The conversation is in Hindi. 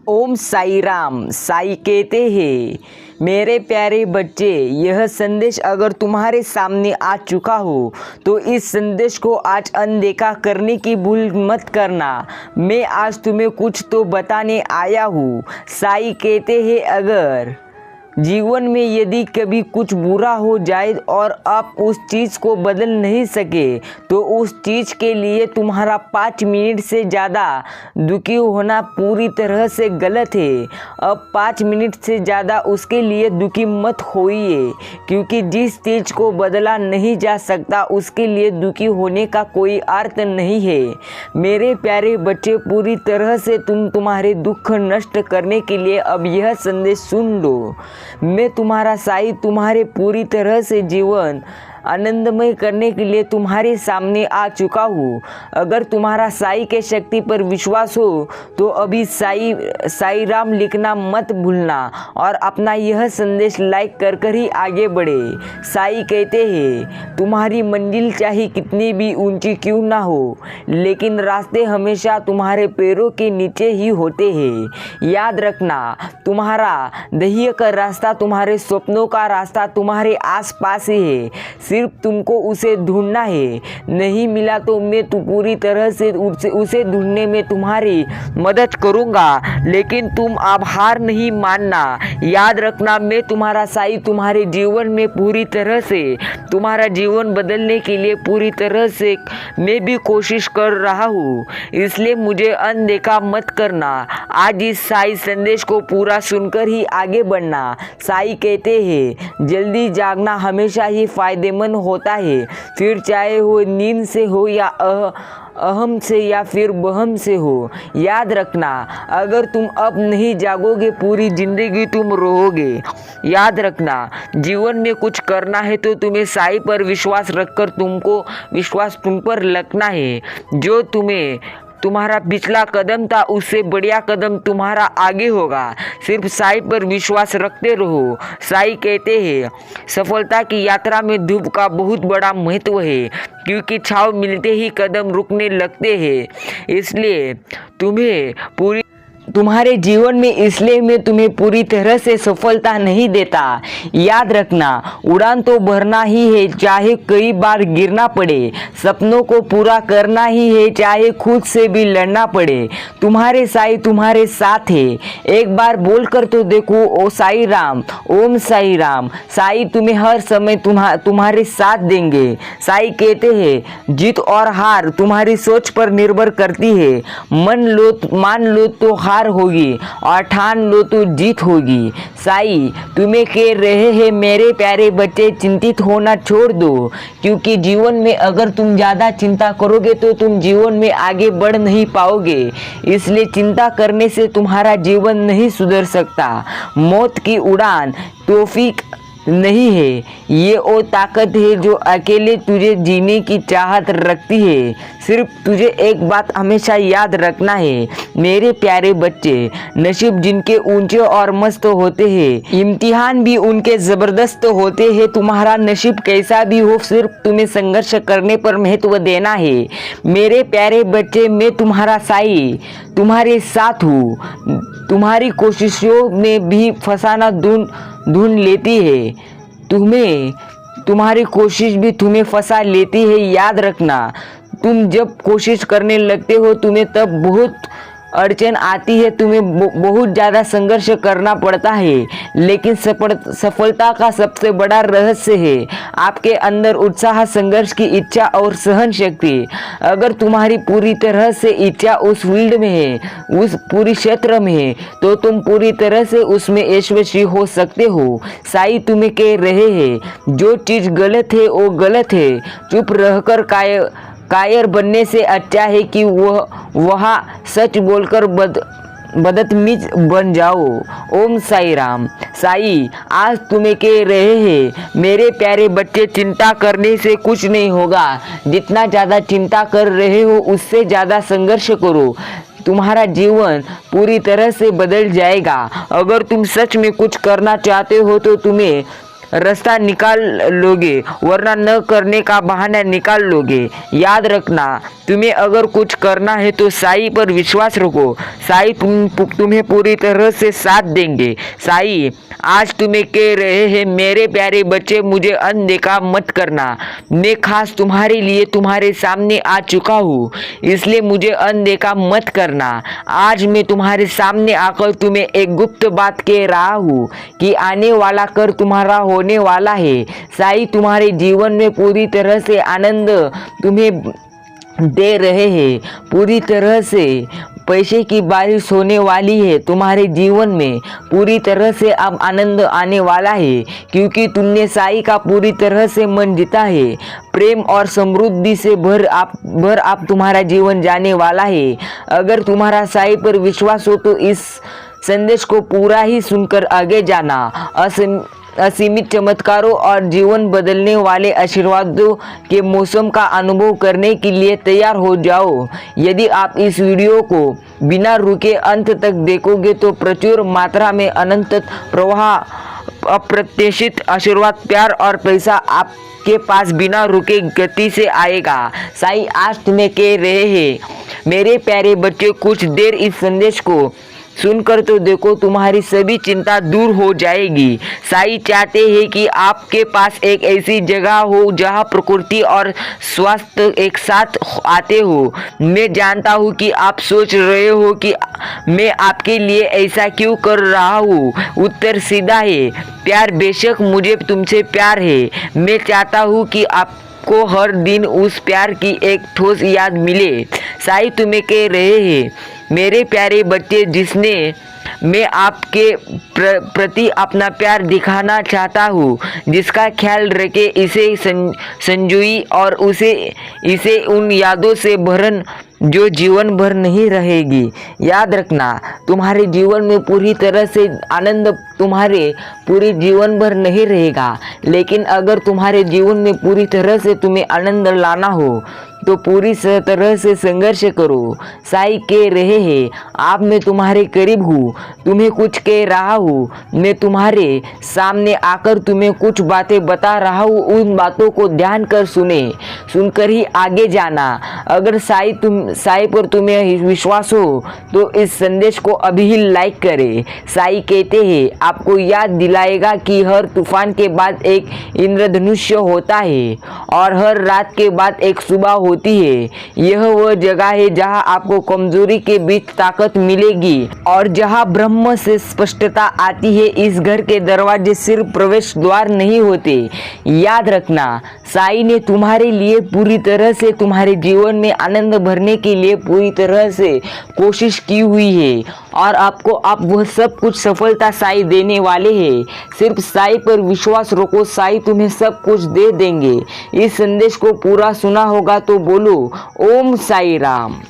ओम साई राम। साई कहते हैं, मेरे प्यारे बच्चे, यह संदेश अगर तुम्हारे सामने आ चुका हो तो इस संदेश को आज अनदेखा करने की भूल मत करना। मैं आज तुम्हें कुछ तो बताने आया हूँ। साई कहते हैं, अगर जीवन में यदि कभी कुछ बुरा हो जाए और आप उस चीज़ को बदल नहीं सके तो उस चीज़ के लिए तुम्हारा 5 मिनट से ज़्यादा दुखी होना पूरी तरह से गलत है। अब 5 मिनट से ज़्यादा उसके लिए दुखी मत होइए, क्योंकि जिस चीज़ को बदला नहीं जा सकता उसके लिए दुखी होने का कोई अर्थ नहीं है। मेरे प्यारे बच्चे, पूरी तरह से तुम्हारे दुख नष्ट करने के लिए अब यह संदेश सुन लो। मैं तुम्हारा साई तुम्हारे पूरी तरह से जीवन आनंदमय करने के लिए तुम्हारे सामने आ चुका हूँ। अगर तुम्हारा साई के शक्ति पर विश्वास हो तो अभी साई राम लिखना मत भूलना और अपना यह संदेश लाइक कर ही आगे बढ़े। साई कहते हैं, तुम्हारी मंजिल चाहे कितनी भी ऊंची क्यों ना हो, लेकिन रास्ते हमेशा तुम्हारे पैरों के नीचे ही होते हैं। याद रखना, तुम्हारा ध्येय का रास्ता, तुम्हारे सपनों का रास्ता तुम्हारे आसपास ही है। सिर्फ तुमको उसे ढूंढना है। नहीं मिला तो मैं पूरी तरह से उसे ढूंढने में तुम्हारी मदद करूंगा, लेकिन तुम अब हार नहीं मानना। याद रखना, मैं तुम्हारा साई तुम्हारे जीवन में पूरी तरह से तुम्हारा जीवन बदलने के लिए पूरी तरह से मैं भी कोशिश कर रहा हूँ, इसलिए मुझे अनदेखा मत करना। आज इस साई संदेश को पूरा सुनकर ही आगे बढ़ना। साई कहते हैं, जल्दी जागना हमेशा ही फायदेमंद होता है, फिर चाहे वो नींद से हो या अहम से या फिर बहम से हो। याद रखना, अगर तुम अब नहीं जागोगे पूरी जिंदगी तुम रोओगे। याद रखना, जीवन में कुछ करना है तो तुम्हें साई पर विश्वास रखकर विश्वास तुम पर रखना है। जो तुम्हारा पिछला कदम था उससे बढ़िया कदम तुम्हारा आगे होगा। सिर्फ साई पर विश्वास रखते रहो। साई कहते हैं, सफलता की यात्रा में धूप का बहुत बड़ा महत्व है, क्योंकि छाव मिलते ही कदम रुकने लगते हैं। इसलिए तुम्हारे जीवन में इसलिए मैं तुम्हें पूरी तरह से सफलता नहीं देता। याद रखना, उड़ान तो भरना ही है, चाहे कई बार गिरना पड़े। सपनों को पूरा करना ही है, चाहे खुद से भी लड़ना पड़े। तुम्हारे साई तुम्हारे साथ है। एक बार बोलकर तो देखो, ओ साई राम, ओम साई राम। साई तुम्हें हर समय तुम्हारे साथ देंगे। साई कहते हैं, जीत और हार तुम्हारी सोच पर निर्भर करती है। मान लो तो हार होगी और ठान लो तो जीत होगी। साई तुम्हें कह रहे हैं, मेरे प्यारे बच्चे, चिंतित होना छोड़ दो, क्योंकि जीवन में अगर तुम ज़्यादा चिंता करोगे तो तुम जीवन में आगे बढ़ नहीं पाओगे। इसलिए चिंता करने से तुम्हारा जीवन नहीं सुधर सकता। मौत की उड़ान तौफीक नहीं है, ये वो ताकत है जो अकेले तुझे जीने की चाहत रखती है। सिर्फ तुझे एक बात हमेशा याद रखना है, मेरे प्यारे बच्चे, नसीब जिनके ऊंचे और मस्त होते हैं, इम्तिहान भी उनके ज़बरदस्त होते हैं। तुम्हारा नसीब कैसा भी हो, सिर्फ तुम्हें संघर्ष करने पर महत्व देना है। मेरे प्यारे बच्चे, मैं तुम्हारा साई तुम्हारे साथ हूँ। तुम्हारी कोशिशों में भी फंसाना ढूंढ लेती है, तुम्हारी कोशिश भी तुम्हें फंसा लेती है। याद रखना, तुम जब कोशिश करने लगते हो तुम्हें तब बहुत अड़चन आती है, तुम्हें बहुत ज़्यादा संघर्ष करना पड़ता है, लेकिन सफलता का सबसे बड़ा रहस्य है आपके अंदर उत्साह, संघर्ष की इच्छा और सहन शक्ति। अगर तुम्हारी पूरी तरह से इच्छा उस फील्ड में है, उस पूरी क्षेत्र में है, तो तुम पूरी तरह से उसमें यशस्वी हो सकते हो। साई तुम्हें कह रहे हैं, जो चीज़ गलत है वो गलत है। चुप रहकर कायर बनने से अच्छा है कि वह सच बोलकर बदतमीज बन जाओ। ओम साई राम। साई आज तुम्हें कह रहे हैं, मेरे प्यारे बच्चे, चिंता करने से कुछ नहीं होगा। जितना ज़्यादा चिंता कर रहे हो उससे ज़्यादा संघर्ष करो, तुम्हारा जीवन पूरी तरह से बदल जाएगा। अगर तुम सच में कुछ करना चाहते हो तो तुम्हें रास्ता निकाल लोगे, वरना न करने का बहाना निकाल लोगे। याद रखना, तुम्हें अगर कुछ करना है तो साईं पर विश्वास रखो। साईं तुम्हें पूरी तरह से साथ देंगे। साईं आज तुम्हें कह रहे हैं, मेरे प्यारे बच्चे, मुझे अनदेखा मत करना। मैं खास तुम्हारे लिए तुम्हारे सामने आ चुका हूँ, इसलिए मुझे अनदेखा मत करना। आज मैं तुम्हारे सामने आकर तुम्हें एक गुप्त बात कह रहा हूँ कि आने वाला कर तुम्हारा होने वाला है। साईं तुम्हारे जीवन में पूरी तरह से आनंद तुम्हें दे रहे हैं। पूरी तरह से पैसे की बारिश होने वाली है तुम्हारे जीवन में। पूरी तरह से अब आनंद आने वाला है, क्योंकि तुमने साईं का पूरी तरह से मन जीता है। प्रेम और समृद्धि से भर आप तुम्हारा जीवन जाने वाला है। अगर तुम्हारा साईं पर विश्वास हो तो इस संदेश को पूरा ही सुनकर आगे जाना। असीमित चमत्कारों और जीवन बदलने वाले आशीर्वादों के मौसम का अनुभव करने के लिए तैयार हो जाओ। यदि आप इस वीडियो को बिना रुके अंत तक देखोगे तो प्रचुर मात्रा में अनंत प्रवाह, अप्रत्याशित आशीर्वाद, प्यार और पैसा आपके पास बिना रुके गति से आएगा। साईं आज तुम्हें कह रहे हैं, मेरे प्यारे बच्चे, कुछ देर इस संदेश को सुनकर तो देखो, तुम्हारी सभी चिंता दूर हो जाएगी। साईं चाहते हैं कि आपके पास एक ऐसी जगह हो जहां प्रकृति और स्वास्थ्य एक साथ आते हो। मैं जानता हूं कि आप सोच रहे हो कि मैं आपके लिए ऐसा क्यों कर रहा हूं। उत्तर सीधा है, प्यार। बेशक मुझे तुमसे प्यार है। मैं चाहता हूं कि आपको हर दिन उस प्यार की एक ठोस याद मिले। साईं तुम्हें कह रहे हैं, मेरे प्यारे बच्चे, जिसने मैं आपके प्रति अपना प्यार दिखाना चाहता हूँ, जिसका ख्याल रखे, इसे संजोई और इसे उन यादों से भरन जो जीवन भर नहीं रहेगी। याद रखना, तुम्हारे जीवन में पूरी तरह से आनंद तुम्हारे पूरे जीवन भर नहीं रहेगा, लेकिन अगर तुम्हारे जीवन में पूरी तरह से तुम्हें आनंद लाना हो तो पूरी तरह से संघर्ष करो। साईं कह रहे हैं, आप मैं तुम्हारे करीब हूँ, तुम्हें कुछ कह रहा हूँ। मैं तुम्हारे सामने आकर तुम्हें कुछ बातें बता रहा हूँ। उन बातों को ध्यान कर सुनकर ही आगे जाना। अगर साईं पर तुम्हें विश्वास हो तो इस संदेश को अभी ही लाइक करें। साईं कहते हैं, आपको याद दिलाएगा कि हर तूफान के बाद एक इंद्रधनुष्य होता है और हर रात के बाद एक सुबह होती है। यह वह जगह है जहां आपको कमजोरी के बीच ताकत मिलेगी और जहां ब्रह्म से स्पष्टता आती है। इस घर के दरवाजे सिर्फ प्रवेश द्वार नहीं होते। याद रखना, साईं ने तुम्हारे लिए पूरी तरह से तुम्हारे जीवन में आनंद भरने के लिए पूरी तरह से कोशिश की हुई है और आपको अब वह सब कुछ सफलता साईं देने वाले हैं। सिर्फ साईं पर विश्वास रखो, साईं तुम्हें सब कुछ दे देंगे। इस संदेश को पूरा सुना होगा तो बोलो ओम साईं राम।